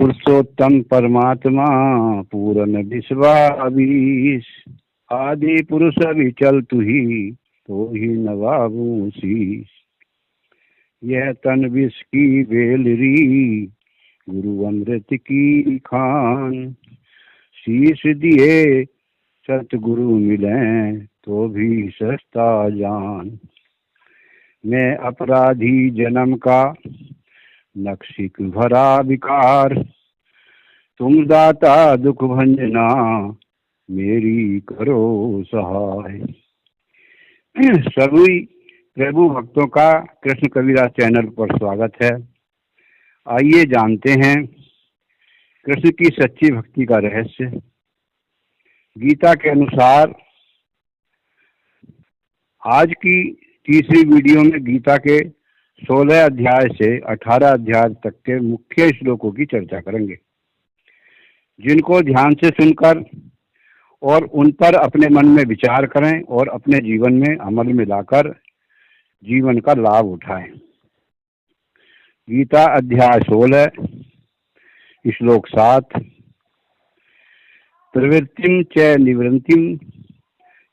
पुरुषोत्तम परमात्मा पूर्ण विश्वावीश, आदि पुरुष विचल तू ही तो ही नवाबू शीश। यह तन विष की बेलरी गुरु अमृत की खान, शीश दिए सतगुरु मिले तो भी सस्ता जान। मैं अपराधी जन्म का नक्शिक भरा विकार, तुम दाता दुख भंजना मेरी करो सहाय। सभी प्रभु भक्तों का कृष्ण कविराज चैनल पर स्वागत है। आइए जानते हैं कृष्ण की सच्ची भक्ति का रहस्य। गीता के अनुसार आज की तीसरी वीडियो में गीता के 16 अध्याय से 18 अध्याय तक के मुख्य श्लोकों की चर्चा करेंगे, जिनको ध्यान से सुनकर और उन पर अपने मन में विचार करें और अपने जीवन में अमल में लाकर जीवन का लाभ उठाएं। गीता अध्याय 16 श्लोक 7। प्रवृत्तिम च निवृत्तिम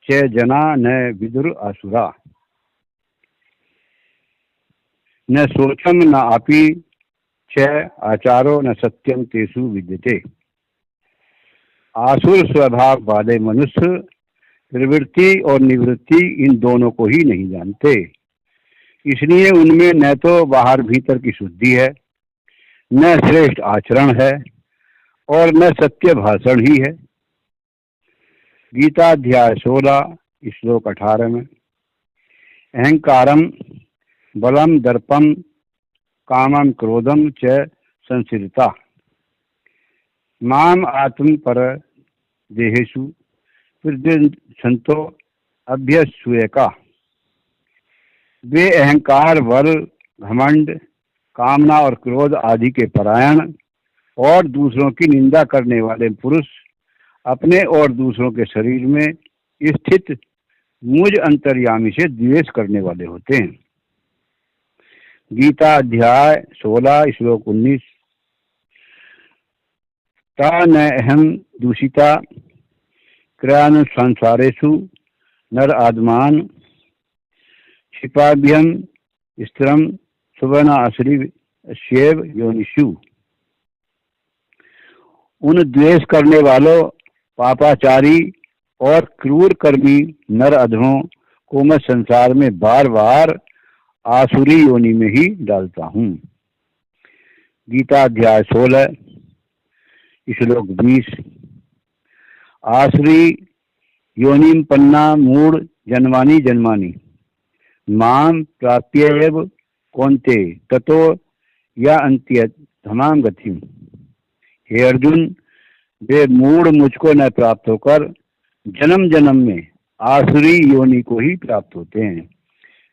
च जना न विदुर असुरा, न सोचम न आपी च आचारो न सत्यम तेषु विद्यते। आसुर स्वभाव वाले मनुष्य प्रवृत्ति और निवृत्ति इन दोनों को ही नहीं जानते, इसलिए उनमें न तो बाहर भीतर की शुद्धि है, न श्रेष्ठ आचरण है और न सत्य भाषण ही है। गीता अध्याय 16 श्लोक 18 में अहंकारम बलम दर्पम कामम क्रोधम च संसिता माम आत्म पर देहेषु संतो अभ्यसूयका। वे अहंकार, बल, घमंड, कामना और क्रोध आदि के परायण और दूसरों की निंदा करने वाले पुरुष अपने और दूसरों के शरीर में स्थित मुझ अंतर्यामी से द्वेष करने वाले होते हैं। गीता अध्याय 16 श्लोक 19। ता न अहम दूषिता क्रियानु संसारेषु नर आत्मान क्षिपाभ्यम स्त्रम सुवर्ण आश्री शैव योनिषु। उन द्वेष करने वालों, पापाचारी और क्रूर कर्मी नर अधमों को मैं संसार में बार बार आसुरी योनि में ही डालता हूँ। गीता अध्याय 16 श्लोक 20। आसुरी योनिम पन्ना मूढ़ जन्मानी जन्मानी माम प्राप्येव कौन्ते ततो या अंत्य धमाम गतिम। हे अर्जुन, वे मूढ़ मुझको न प्राप्त होकर जन्म जन्म में आसुरी योनि को ही प्राप्त होते हैं,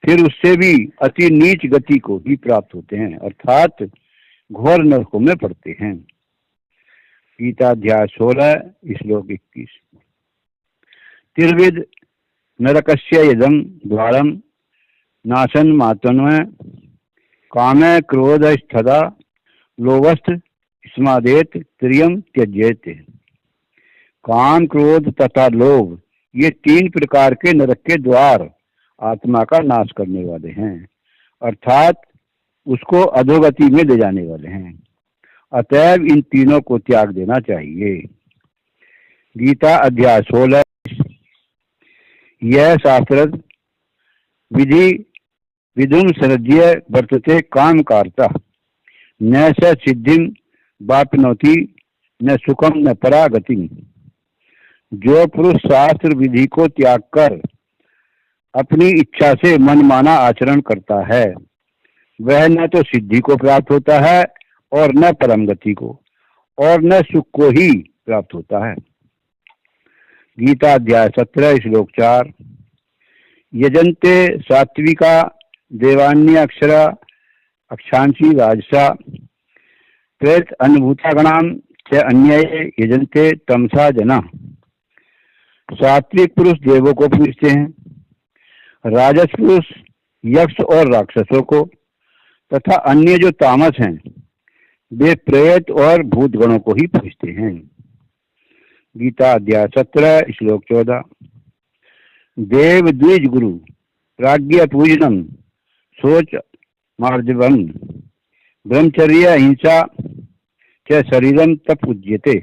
फिर उससे भी अति नीच गति को ही प्राप्त होते हैं, अर्थात घोर नरकों में पड़ते हैं। गीता अध्याय 16 श्लोक 21। त्रिविध नरकस्य यदम द्वारम नाशन मातन्वय कामे क्रोध स्थदा लोभस्थ स्मादेत त्रियम त्यजेत। काम, क्रोध तथा लोभ ये 3 प्रकार के नरक के द्वार आत्मा का नाश करने वाले हैं, अर्थात उसको अधोगति में ले जाने वाले हैं। अतएव इन तीनों को त्याग देना चाहिए। गीता अध्याय 16। यह शास्त्र विधि विधुम सृज्य वर्तते काम कार्ता न स सिद्धिम वाप्नोति न सुखम न परागति। जो पुरुष शास्त्र विधि को त्याग कर अपनी इच्छा से मनमाना आचरण करता है, वह न तो सिद्धि को प्राप्त होता है और न परम गति को और न सुख को ही प्राप्त होता है। गीता अध्याय 17 श्लोक 4। यजन्ते सात्विका देवान्य अक्षरा अक्षांशी राजसा प्रेत अनुभूतागणाम च अन्याय यजन्ते तमसा जना। सात्विक पुरुष देवों को पूजते हैं, राजस पुरुष यक्ष और राक्षसों को, तथा अन्य जो तामस हैं वे प्रेत और भूतगणों को ही पूजते हैं। गीता अध्याय 17 श्लोक 14। देव द्विज गुरु प्राज्ञ पूजनम सोच मार्जवम ब्रह्मचर्य हिंसा च शरीरम तप उज्यते।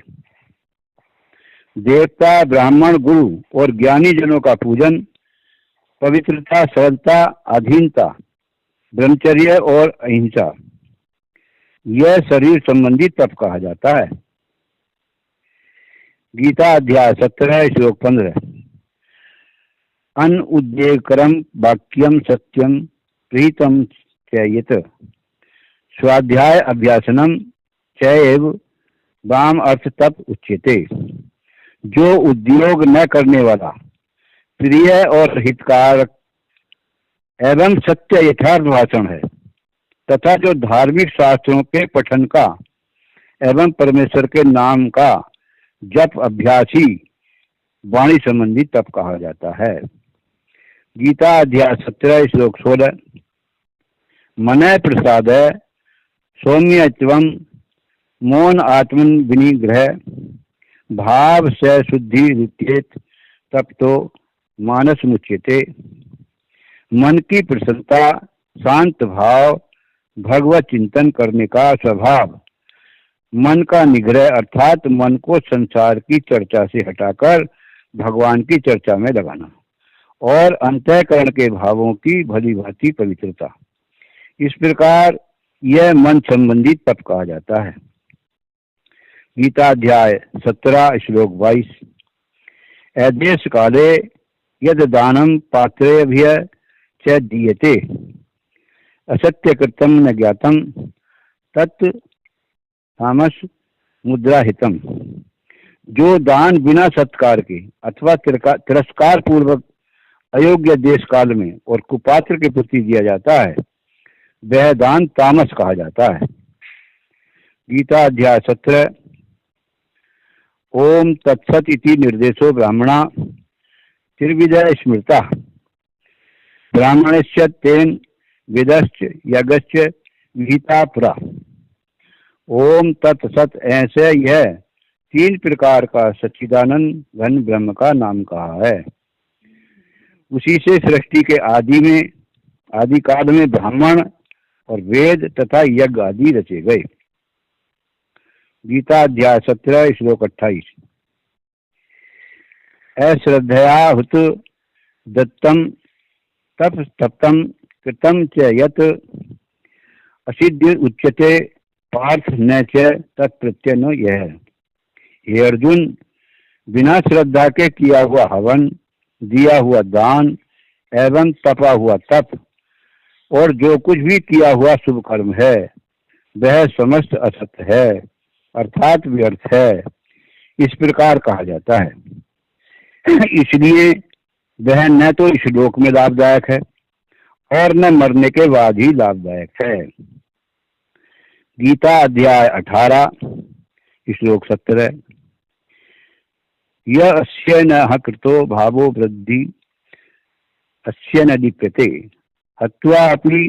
देवता ब्राह्मण गुरु और ज्ञानी जनों का पूजन पवित्रता, सरलता, अधीनता, ब्रह्मचर्य और अहिंसा, यह शरीर संबंधी तप कहा जाता है। गीता अध्याय 17 श्लोक 15। अन उद्वेगकरम वाक्यम सत्यम प्रीतम चयत स्वाध्याय अभ्यासनम चैव वाम अर्थ तप उच्यते। जो उद्योग न करने वाला, प्रिय और हितकारक एवं सत्य यथार्थ भाषण है तथा जो धार्मिक शास्त्रों के पठन का एवं परमेश्वर के नाम का जप अभ्यासी वाणी संबंधी तप कहा जाता है। गीता अध्याय 17 श्लोक 16। मन प्रसाद सौम्यत्वम मौन आत्मन विनिग्रह भाव से शुद्धि रुच्येत तप तो मानस मुच्यते। मन की प्रसन्नता, शांत भाव, भगवत चिंतन करने का स्वभाव, मन का निग्रह अर्थात मन को संसार की चर्चा से हटाकर भगवान की चर्चा में लगाना और अंतःकरण के भावों की भली भांति पवित्रता, इस प्रकार यह मन संबंधी तप कहा जाता है। गीता अध्याय 17 श्लोक 22। एदेश काले यद दानम पात्रेभ्य च दीयते असत्य कृतम न ज्ञातम तत् तामस मुद्राहितम। जो दान बिना सत्कार के अथवा तिरस्कार पूर्वक अयोग्य देश काल में और कुपात्र के प्रति दिया जाता है वह दान तामस कहा जाता है। गीता अध्याय 17। ओम तत्सत इति निर्देशो ब्राह्मणा त्रिविधः स्मृता ब्राह्मणस्य तेन वेदश्च यज्ञश्च विहिता पुरा। ओम तत्सत, ऐसे यह 3 प्रकार का सच्चिदानंद घन ब्रह्म का नाम कहा है। उसी से सृष्टि के आदि काल में ब्राह्मण और वेद तथा यज्ञ आदि रचे गए। गीता अध्याय 17 श्लोक 28। अश्रद्धया हुत दत्तम तप तप्तम कृतम च यत असिद्ध उच्यते पार्थ न च तत्प्रत्यय न यह। हे अर्जुन, बिना श्रद्धा के किया हुआ हवन, दिया हुआ दान एवं तपा हुआ तप और जो कुछ भी किया हुआ शुभ कर्म है वह समस्त असत्य है अर्थात व्यर्थ है, इस प्रकार कहा जाता है। इसलिए वह न तो इस लोक में लाभदायक है और न मरने के बाद ही लाभदायक है। गीता अध्याय 18 श्लोक 17। यह अस्य न कृतो भावो वृद्धि अस्य न लिप्यते हत्वा अपि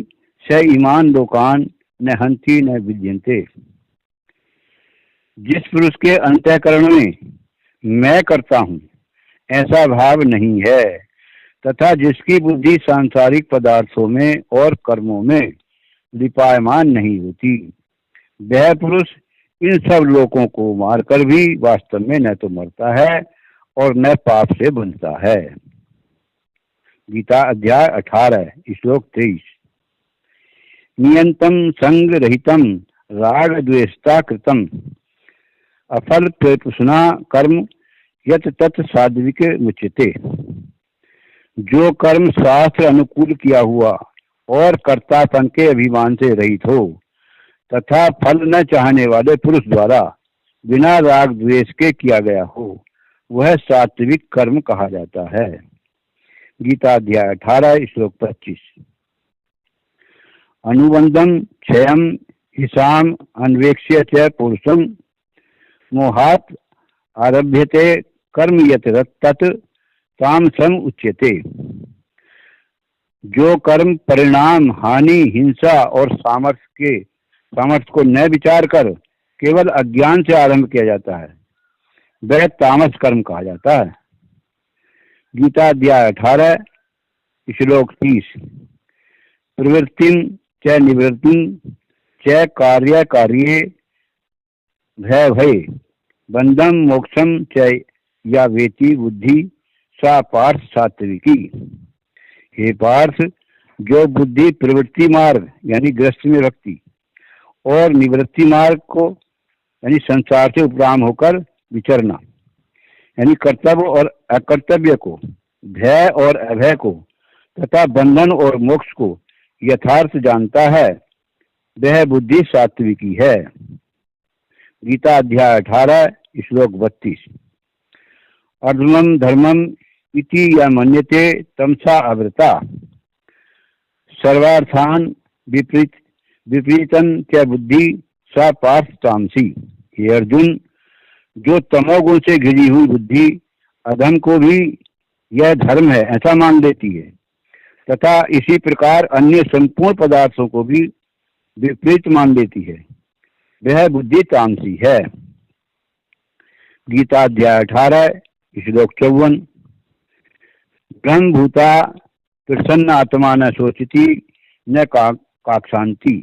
स इमान लोकान न हंति न विद्यन्ते। जिस पुरुष के अंतःकरण में मैं करता हूँ ऐसा भाव नहीं है तथा जिसकी बुद्धि सांसारिक पदार्थों में और कर्मों में लिपायमान नहीं होती, वह पुरुष इन सब लोगों को मारकर भी वास्तव में न तो मरता है और न पाप से बंधता है। गीता अध्याय 18 श्लोक 23। नियंतम संग रहितम राग द्वेषता कृतम अफल प्रपुषणा कर्म यत तत् साध्विक मुच्यते। जो कर्म शास्त्र अनुकूल किया हुआ और कर्तापन के अभिमान से रहित हो तथा फल न चाहने वाले पुरुष द्वारा बिना राग द्वेष के किया गया हो वह सात्विक कर्म कहा जाता है। गीता अध्याय 18 श्लोक 25। अनुबंधम क्षयम हिसाम अन्वेक्ष्य च पुरुषम मोहात आरभ्यते कर्म यत तत् तामसम उच्यते। जो कर्म परिणाम, हानि, हिंसा और सामर्थ्य के सामर्थ्य को न विचार कर केवल अज्ञान से आरंभ किया जाता है, वह तामस कर्म कहा जाता है। गीता अध्याय 18 श्लोक 30। प्रवृत्तिम च निवृत्तिम च कार्य कार्ये भय भय बंधम मोक्षम च या वेति बुद्धि सा पार्थ सात्विकी। हे पार्थ, जो बुद्धि प्रवृत्ति मार्ग यानी गृहस्थ में भक्ति और निवृत्ति मार्ग को यानी संसार से उपराम होकर विचरना यानी कर्तव्य और अकर्तव्य को, भय और अभय को तथा बंधन और मोक्ष को यथार्थ जानता है, वह बुद्धि सात्विकी है। गीता अध्याय 18 श्लोक 32। अधर्मम धर्मम इति या मन्यते तमसा आवृता सर्वार्थान विपरीतन क्या बुद्धि सा पार्थ तामसी। हे अर्जुन, जो तमोगुण से घिरी हुई बुद्धि अधम को भी यह धर्म है ऐसा मान लेती है तथा इसी प्रकार अन्य संपूर्ण पदार्थों को भी विपरीत मान लेती है, वह बुद्धि तामसी है। गीता अध्याय 18 श्लोक 54। ब्रह्मभूता प्रसन्न आत्मा न सोचती न काक्षांति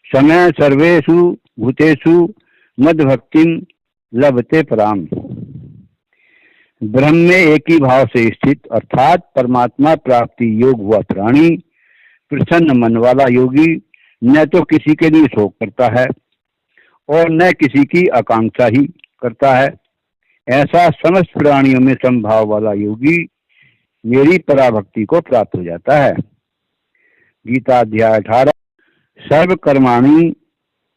समय सर्वेषु भूतेषु मद भक्तिम लभते पराम। ब्रह्म में एक ही भाव से स्थित अर्थात परमात्मा प्राप्ति योग हुआ प्राणी, प्रसन्न मन वाला योगी न तो किसी के लिए शोक करता है और न किसी की आकांक्षा ही करता है, ऐसा समस्त प्राणियों में समभाव वाला योगी मेरी पराभक्ति को प्राप्त हो जाता है। गीता अध्याय 18। सर्व कर्माणि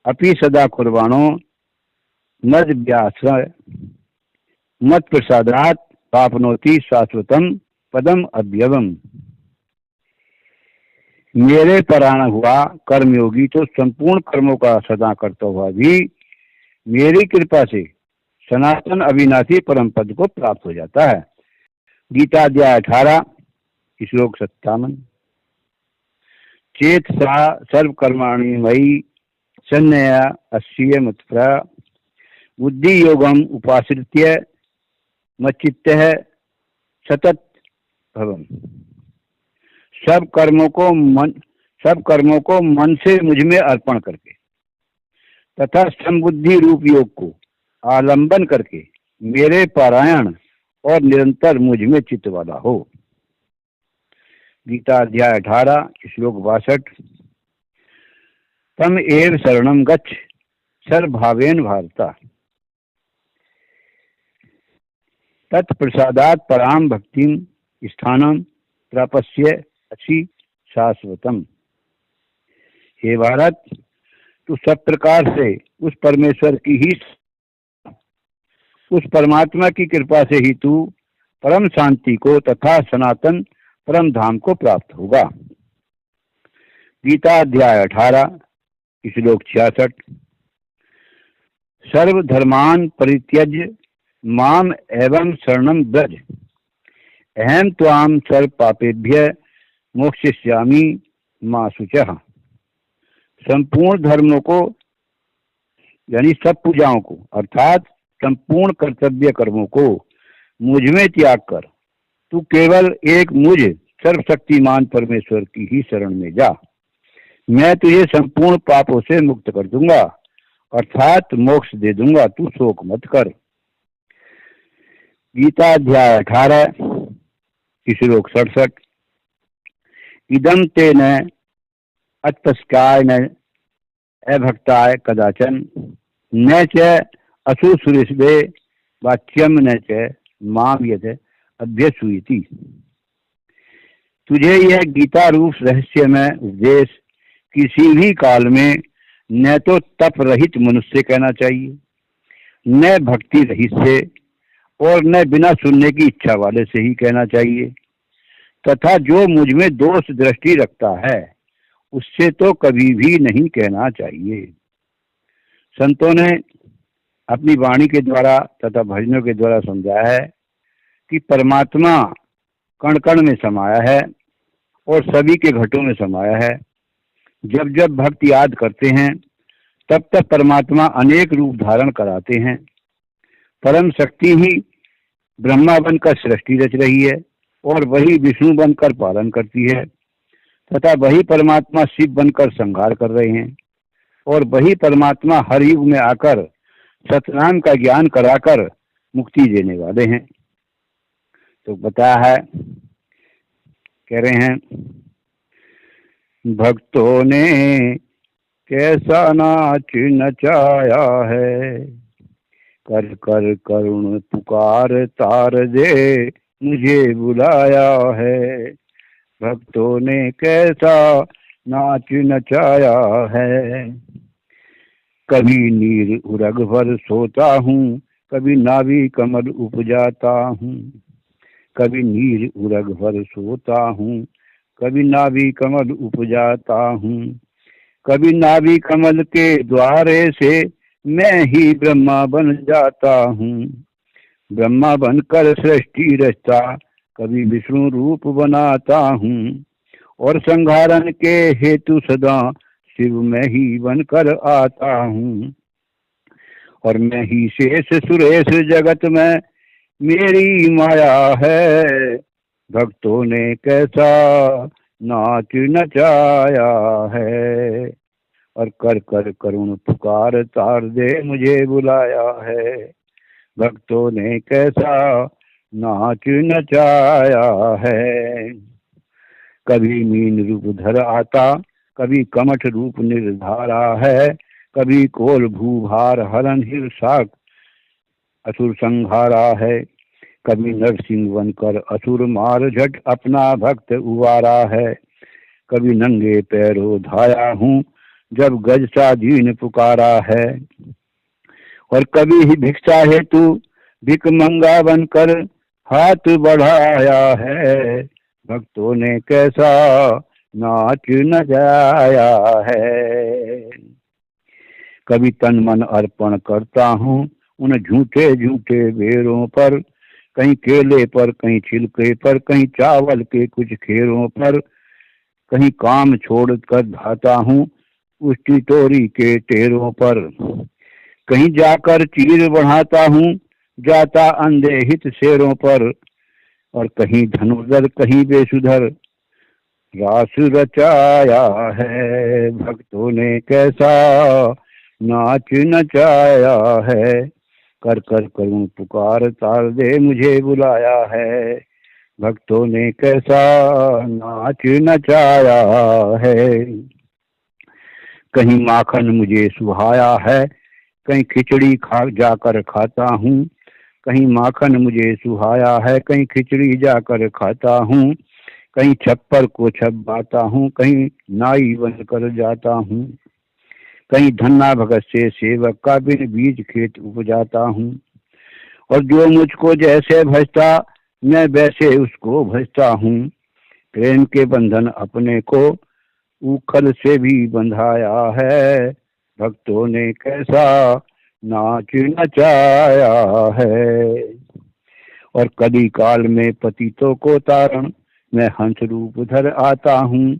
अपि सदा कुर्वाणो मद व्यास मत प्रसादात पापनोति शाश्वतम पदम अव्ययम। मेरे परायण हुआ कर्मयोगी तो संपूर्ण कर्मों का सदा करता हुआ भी मेरी कृपा से सनातन अविनाशी परम पद को प्राप्त हो जाता है। गीता अध्याय 18 श्लोक 57। चेत सा सर्व कर्माणि मयि सन्नया अस्ये मत्प्रा बुद्धि योगम उपाश्रित्य मच्चित्तः सतत भवम। सब कर्मों को मन से मुझ में अर्पण करके तथा समबुद्धि रूप योग को आलंबन करके मेरे पारायण और निरंतर मुझ में चित्त वाला हो। गीता अध्याय 18 श्लोक 62। तम एव शरणम गच्छ सर्वभावेन भारता तत्प्रसादात पराम भक्तिम स्थानम प्रापस्य अच्छी शाश्वतम। हे भारत, तू सब प्रकार से उस परमेश्वर की ही, उस परमात्मा की कृपा से ही तू परम शांति को तथा सनातन परम धाम को प्राप्त होगा। गीता अध्याय 18 श्लोक 66। सर्वधर्मान परित्यज्य माम एवं शरणम ब्रज अहम त्वाम सर्व पापेभ्य मोक्षयिष्यामि मा शुचः। संपूर्ण धर्मों को यानी सब पूजाओं को अर्थात संपूर्ण कर्तव्य कर्मों को मुझ में त्याग कर तू केवल एक मुझ सर्वशक्तिमान परमेश्वर की ही शरण में जा। मैं तुझे संपूर्ण पापों से मुक्त कर दूंगा अर्थात मोक्ष दे दूंगा, तू शोक मत कर। गीता अध्याय 18 श्लोक 67। इदम ते न अतस्काय न अभक्ताय कदाचन न च असुसुरिष्वे वाच्यम न च माम यद अभ्यसूयति। तुझे यह गीता रूप रहस्यमय उपदेश किसी भी काल में न तो तप रहित मनुष्य से कहना चाहिए, न भक्ति रहित से और न बिना सुनने की इच्छा वाले से ही कहना चाहिए, तथा जो मुझ में दोष दृष्टि रखता है उससे तो कभी भी नहीं कहना चाहिए। संतों ने अपनी वाणी के द्वारा तथा भजनों के द्वारा समझाया है कि परमात्मा कण कण में समाया है और सभी के घटों में समाया है जब जब भक्त याद करते हैं तब तब परमात्मा अनेक रूप धारण कराते हैं। परम शक्ति ही ब्रह्मा बनकर सृष्टि रच रही है और वही विष्णु बनकर पालन करती है, तथा वही परमात्मा शिव बनकर संहार कर रहे हैं। और वही परमात्मा हर युग में आकर सतनाम का ज्ञान कराकर मुक्ति देने वाले हैं। तो बताया है, कह रहे हैं, भक्तों ने कैसा नाच नचाया है, कर कर करुण पुकार तार दे मुझे बुलाया है। भक्तों ने कैसा नाच नचाया है, कभी नीर उरग भर सोता हूँ, कभी नाभि कमल उपजाता हूँ। कभी नीर उरग भर सोता हूँ, कभी नाभि कमल उपजाता हूँ। कभी नाभि कमल के द्वारे से मैं ही ब्रह्मा बन जाता हूँ। ब्रह्मा बनकर सृष्टि रचता, कभी विष्णु रूप बनाता हूँ। और संहारन के हेतु सदा शिव में ही बनकर आता हूँ। और मैं ही शेष सुरेश जगत में मेरी माया है। भक्तों ने कैसा नाच नचाया है, और कर कर करुण पुकार तार दे मुझे बुलाया है। भक्तों ने कैसा नाच नचाया है, कभी मीन रूप धर आता, कभी कमठ रूप निर्धारा है। कभी कोल भूभार हरण हिरसाक असुर संहारा है। कभी नरसिंह बनकर असुर मार झट अपना भक्त उबारा है। कभी नंगे पैरों धाया हूँ, जब गज सा दीन पुकारा है। और कभी ही भिक्षा हेतु भिक मंगा बनकर हाथ बढ़ाया है। भक्तों ने कैसा नाच नचाया है, कभी तन मन अर्पण करता हूँ उन झूठे झूठे बेरों पर। कहीं केले पर, कहीं छिलके पर, कहीं चावल के कुछ खेरों पर। कहीं काम छोड़ कर धाता हूँ उस टिटोरी के टेरों पर। कहीं जाकर चीर बढ़ाता हूँ जाता अंधे हित शेरों पर। और कहीं धनुर्धर कहीं बेसुधर रास रचाया है। भक्तों ने कैसा नाच नचाया है, कर कर करूं पुकार तार दे मुझे बुलाया है। भक्तों ने कैसा नाच नचाया है, कहीं माखन मुझे सुहाया है, कहीं खिचड़ी खा जाकर खाता हूँ। कहीं माखन मुझे सुहाया है, कहीं खिचड़ी जाकर खाता हूँ। कहीं छप्पर को छपाता हूँ, कहीं नाई बनकर जाता हूँ। कहीं धन्ना भगत से सेवक का बिन बीज खेत उपजाता हूँ। और जो मुझको जैसे भजता मैं वैसे उसको भजता हूँ। प्रेम के बंधन अपने को उखल से भी बंधाया है। भक्तों ने कैसा नाच नचाया है। और कली काल में पतितों को तारण मैं हंस रूप धर आता हूँ।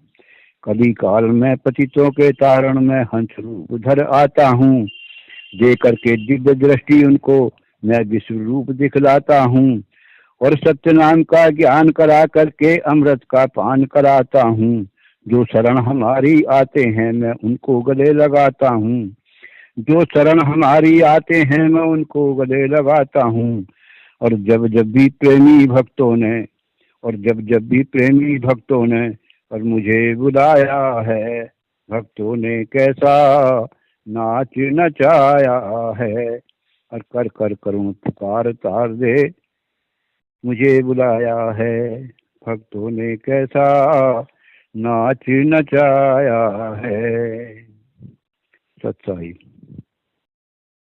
कली काल में पतितों के तारण में हंस रूप धर आता हूँ। दे करके दिव्य दृष्टि उनको मैं विश्व रूप दिखलाता हूँ। और सत्य नाम का ज्ञान करा करके अमृत का पान कराता हूँ। जो शरण हमारी आते हैं मैं उनको गले लगाता हूँ। जो शरण हमारी आते हैं मैं उनको गले लगाता हूँ। और जब जब भी प्रेमी भक्तों ने और जब जब भी प्रेमी भक्तों ने और मुझे बुलाया है। भक्तों ने कैसा नाच नचाया है, और कर कर करुण पुकार तार दे मुझे बुलाया है। भक्तों ने कैसा नाच नचाया है। सच्चाई।